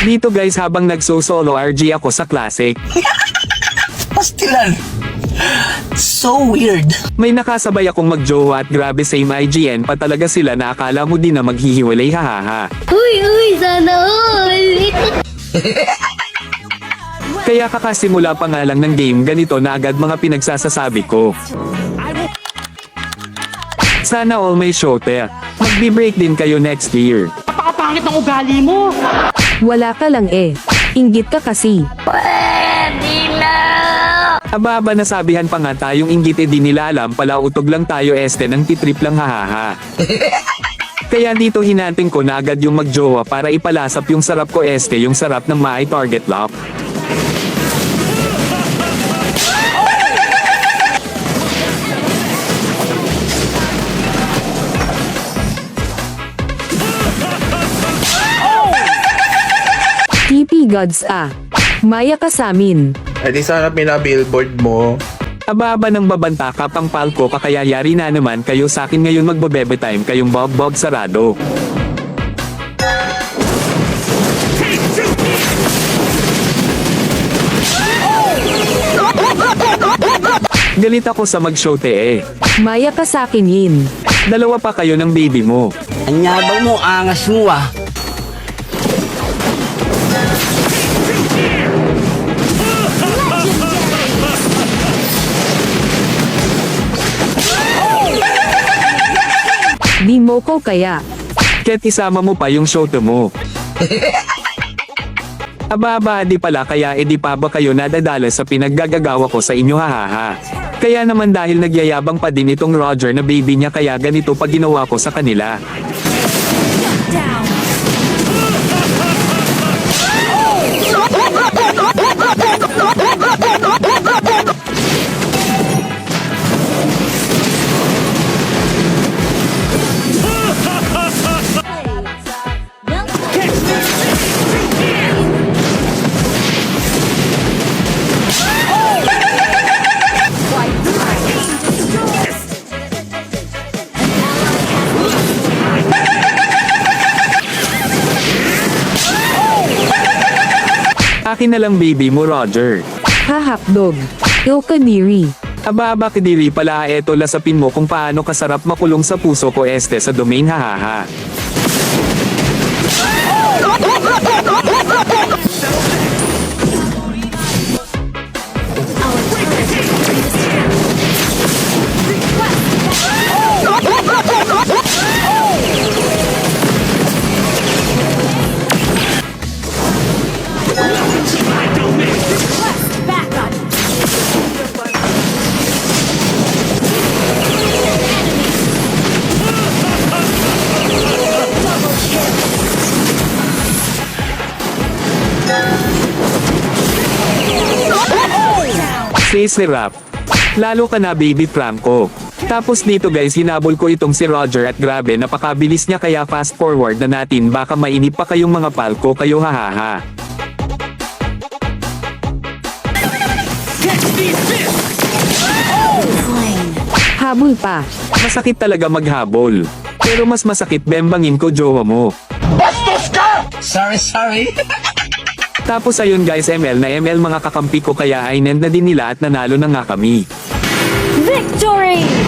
Dito guys habang nagso-solo RG ako sa Classic, Pastilan. So weird. may nakasabay akong magjowa at grabe same IGN pa talaga sila na akala mo din na maghihiwalay hahaha. Uy, sana all! Kaya kakasimula pa nga lang ng game ganito na agad mga pinagsasasabi ko. Sana all may shooter. Magbi-break din kayo next year. Napakapangit ng ugali mo! Wala ka lang eh. Inggit ka kasi. Aba nasabihan pa nga tayong inggit di nila alam pala utog lang tayo ng titrip lang hahaha. Kaya dito hinantin ko na agad yung magjowa para ipalasap yung sarap ko yung sarap ng my target lock. TP Gods Maya ka samin. Eh di sana pinabillboard mo. Aba ng babanta ka pang palko kaya yari na naman kayo sa akin ngayon magbabebe time kayong bob sarado. Galit ako sa mag-showte Maya ka sakin yin. Dalawa pa kayo ng baby mo. Anyabang mo, angas mo ah. Di mo ko kaya. Ket isama mo pa yung showte mo. Aba di pala kaya di pa ba kayo nadadala sa pinaggagagawa ko sa inyo hahaha. Kaya naman dahil nagyayabang pa din itong Roger na baby niya kaya ganito pa ginawa ko sa kanila. Akin na lang baby mo Roger. Hahakdog. Yo kadiri. Aba kadiri pala eto lasapin mo kung paano kasarap makulong sa puso ko sa domain hahaha. Si Rap. Lalo ka na baby Franco. Tapos dito guys hinabol ko itong si Roger at grabe napakabilis niya kaya fast forward na natin baka mainip pa kayong mga palko kayo hahaha. Habol pa. Masakit talaga maghabol. Pero mas masakit bembangin ko jowa mo. Sorry. Tapos ayun guys ML na ML mga kakampi ko kaya ay nend na din nila at nanalo na nga kami. Victory!